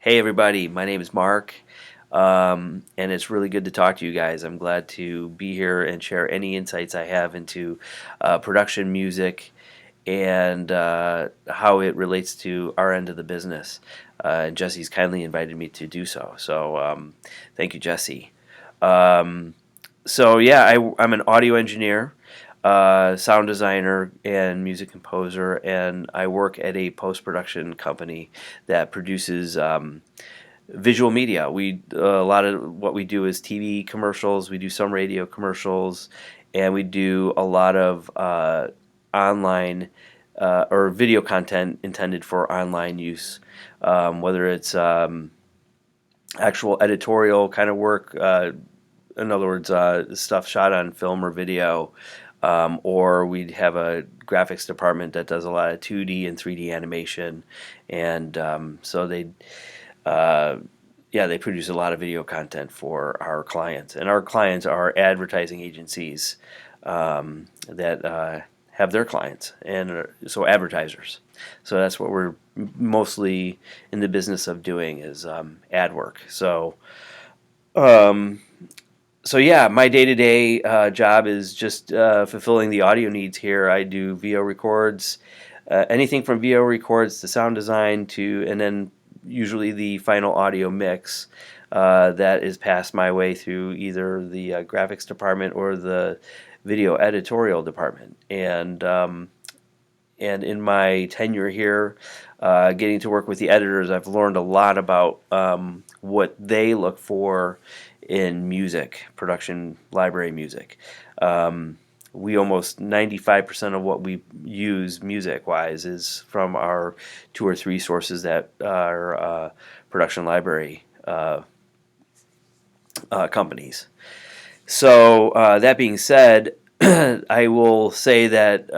Hey everybody, my name is Mark, and it's really good to talk to you guys. I'm glad to be here and share any insights I have into production music and how it relates to our end of the business. And Jesse's kindly invited me to do so. So thank you, Jesse. Um, I'm an audio engineer, sound designer, and music composer, and I work at a post production company that produces visual media. A lot of what we do is TV commercials. We do some radio commercials, and we do a lot of online or video content intended for online use, whether it's actual editorial kind of work. In other words, stuff shot on film or video, or we'd have a graphics department that does a lot of 2D and 3D animation, and uh, they produce a lot of video content for our clients, and our clients are advertising agencies that have their clients, and so advertisers. So that's what we're mostly in the business of doing is ad work. Um, my day-to-day job is just fulfilling the audio needs here. I do VO records, anything from VO records to sound design and then usually the final audio mix that is passed my way through either the graphics department or the video editorial department. And in my tenure here, getting to work with the editors, I've learned a lot about what they look for in music, production library music. We almost 95% of what we use music wise is from our two or three sources that are production library companies. So that being said, I will say that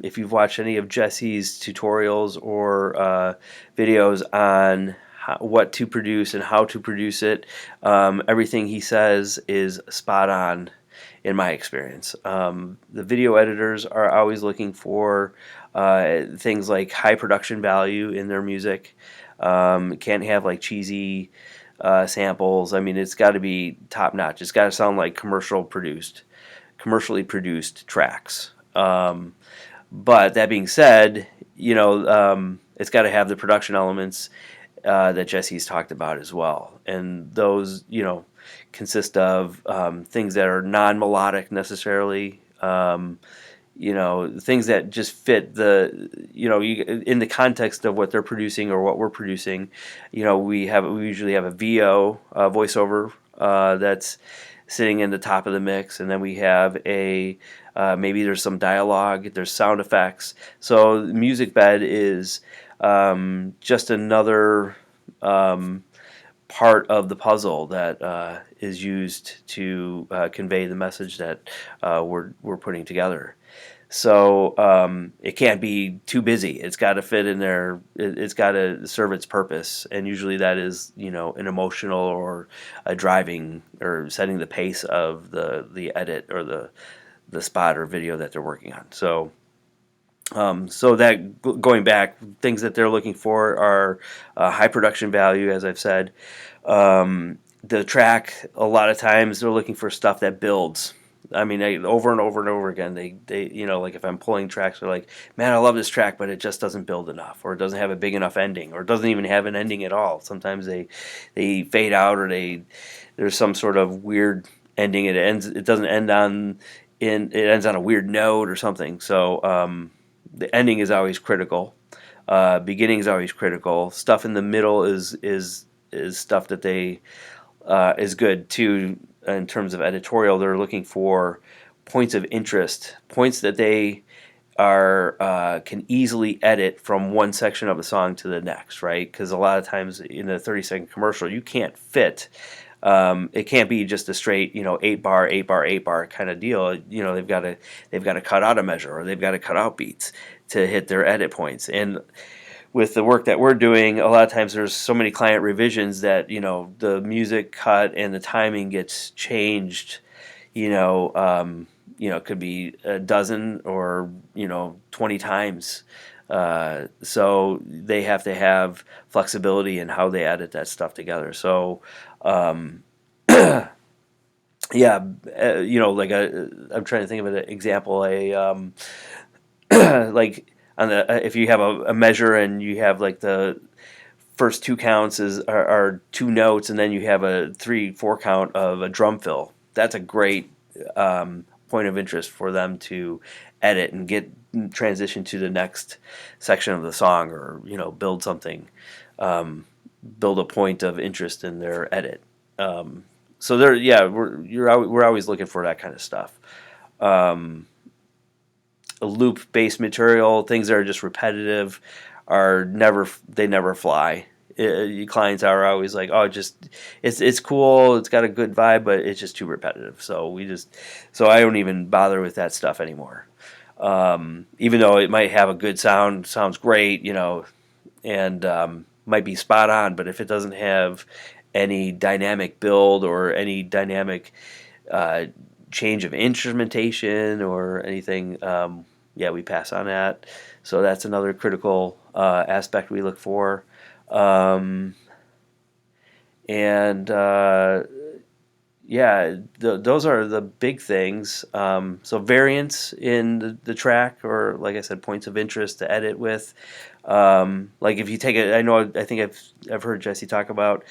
if you've watched any of Jesse's tutorials or videos on what to produce and how to produce it, everything he says is spot on in my experience. The video editors are always looking for things like high production value in their music. Can't have like cheesy samples. I mean, it's got to be top notch. It's got to sound like commercially produced tracks. But that being said, it's got to have the production elements that Jesse's talked about as well, and those consist of things that are non-melodic necessarily. Things that just fit in the context of what they're producing or what we're producing. We usually have a VO voiceover that's sitting in the top of the mix, and then we have a maybe there's some dialogue, there's sound effects. So the music bed is just another part of the puzzle that is used to convey the message that we're putting together. So it can't be too busy. It's got to fit in there. It's got to serve its purpose, and usually that is an emotional or a driving or setting the pace of the edit or the spot or video that they're working on. Going back, things that they're looking for are high production value, as I've said. The track, a lot of times they're looking for stuff that builds. I mean, over and over and over again, they like if I'm pulling tracks, they're like, man, I love this track, but it just doesn't build enough, or it doesn't have a big enough ending, or it doesn't even have an ending at all. Sometimes they fade out, or there's some sort of weird ending. It doesn't end on it ends on a weird note or something. So the ending is always critical. Beginning is always critical. Stuff in the middle is stuff that they is good too in terms of editorial. They're looking for points of interest, points that they are can easily edit from one section of a song to the next, right? Because a lot of times in a 30-second commercial, you can't fit. It can't be just a straight, 8 bar, 8 bar, 8 bar kind of deal. They've got to cut out a measure, or they've got to cut out beats to hit their edit points. And with the work that we're doing, a lot of times there's so many client revisions that the music cut and the timing gets changed. It could be a dozen or 20 times So they have to have flexibility in how they edit that stuff together. So um, yeah, like I'm trying to think of an example. Like on the if you have a measure and you have like the first two counts are two notes, and then you have a 3-4 count of a drum fill. That's a great point of interest for them to edit and get transition to the next section of the song, or build something, build a point of interest in their edit. So there, yeah, we're always looking for that kind of stuff. Um, a loop based material, things that are just repetitive, are never fly. Clients are always like, oh, just it's cool, it's got a good vibe, but it's just too repetitive. So I don't even bother with that stuff anymore. Even though it might have a good sound, sounds great, and might be spot on, but if it doesn't have any dynamic build or any dynamic uh, change of instrumentation or anything, yeah, we pass on that. So that's another critical aspect we look for. Um, and Yeah, those are the big things. So variance in the track, or like I said, points of interest to edit with. Like if you take it, I think I've heard Jesse talk about,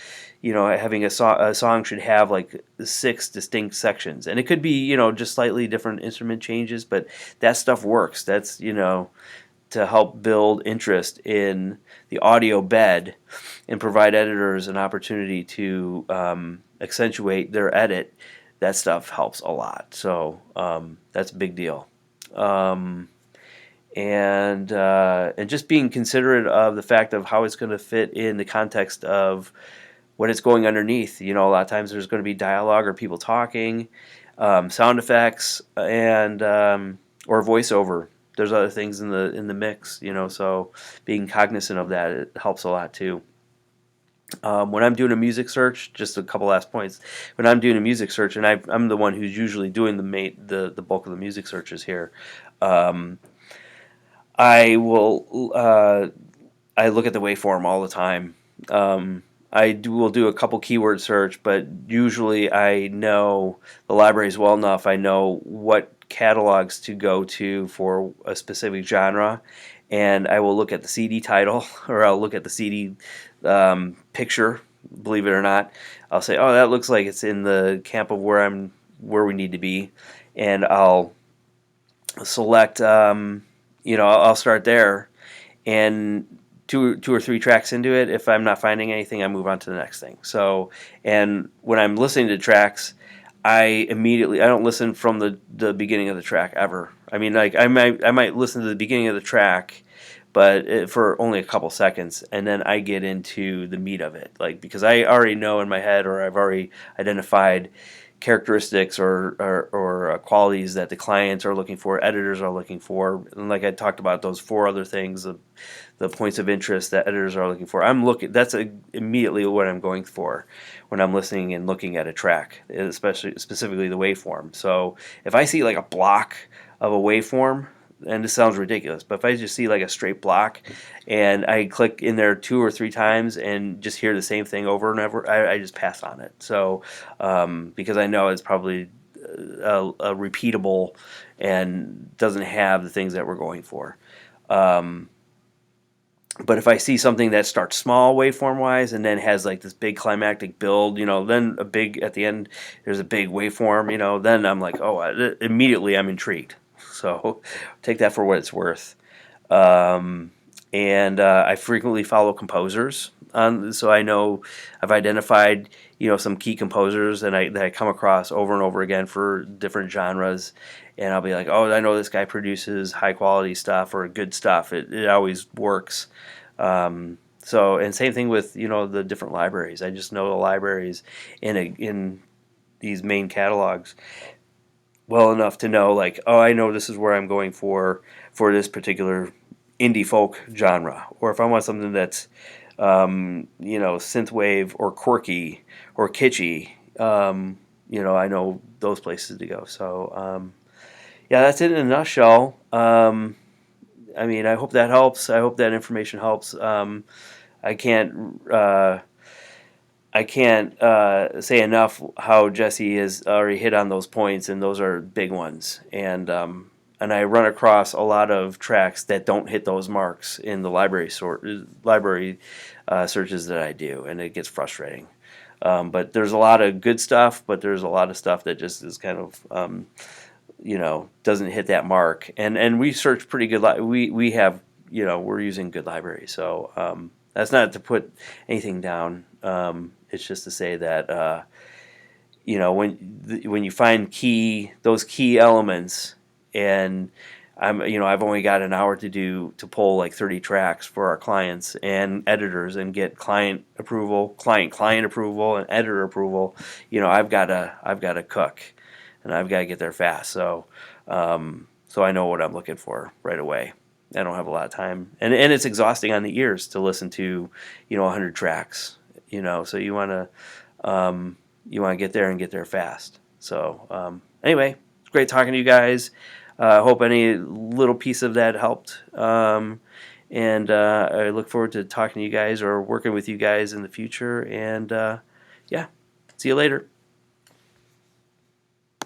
having a song should have like 6 distinct sections, and it could be just slightly different instrument changes, but that stuff works. That's to help build interest in the audio bed and provide editors an opportunity to accentuate their edit. That stuff helps a lot. So that's a big deal. Um, and just being considerate of the fact of how it's going to fit in the context of what it's going underneath. A lot of times there's going to be dialogue or people talking, sound effects, and or voiceover. There's other things in the mix, so being cognizant of that, it helps a lot too. When I'm doing a music search, just a couple last points. When I'm doing a music search, and I'm the one who's usually doing the bulk of the music searches here, um, I will I look at the waveform all the time. Will do a couple keyword search, but usually I know the libraries well enough. I know what catalogs to go to for a specific genre, and I will look at the CD title, or I'll look at the CD picture. Believe it or not, I'll say, "Oh, that looks like it's in the camp of where we need to be," and I'll select. I'll start there, and two or three tracks into it, if I'm not finding anything, I move on to the next thing. So, and when I'm listening to tracks, I don't listen from the beginning of the track ever. I mean, like I might listen to the beginning of the track, but for only a couple seconds, and then I get into the meat of it, like because I already know in my head, or I've already identified characteristics or qualities that the clients are looking for, editors are looking for, and like I talked about those 4 other things, the points of interest that editors are looking for. Immediately what I'm going for when I'm listening and looking at a track, specifically the waveform. So if I see like a block of a waveform, and this sounds ridiculous, but if I just see like a straight block and I click in there 2 or 3 times and just hear the same thing over and over, I just pass on it. So because I know it's probably a repeatable and doesn't have the things that we're going for. Um, but if I see something that starts small waveform wise and then has like this big climactic build, then a big at the end, there's a big waveform, then I'm like, immediately I'm intrigued. So take that for what it's worth. Um, and I frequently follow composers, so I know I've identified some key composers that I come across over and over again for different genres, and I'll be like, oh, I know this guy produces high quality stuff or good stuff. It always works. And same thing with the different libraries. I just know the libraries in these main catalogs well enough to know, like, oh, I know this is where I'm going for this particular indie folk genre, or if I want something that's synthwave or quirky or kitschy, I know those places to go. So yeah, that's it in a nutshell. I mean, I hope that helps. I hope that information helps. I can't uh, I can't say enough how Jesse has already hit on those points, and those are big ones. And I run across a lot of tracks that don't hit those marks in the library searches that I do, and it gets frustrating. But there's a lot of good stuff, but there's a lot of stuff that just is kind of doesn't hit that mark. And we search pretty good. We have we're using good libraries, so that's not to put anything down. It's just to say that when you find those key elements, and I've only got an hour to pull like 30 tracks for our clients and editors and get client approval, client approval, and editor approval. I've got to cook, and I've got to get there fast. So I know what I'm looking for right away. I don't have a lot of time, and it's exhausting on the ears to listen to 100 tracks. So you want to get there and get there fast. So anyway, it's great talking to you guys. I hope any little piece of that helped. And I look forward to talking to you guys or working with you guys in the future. And yeah, see you later.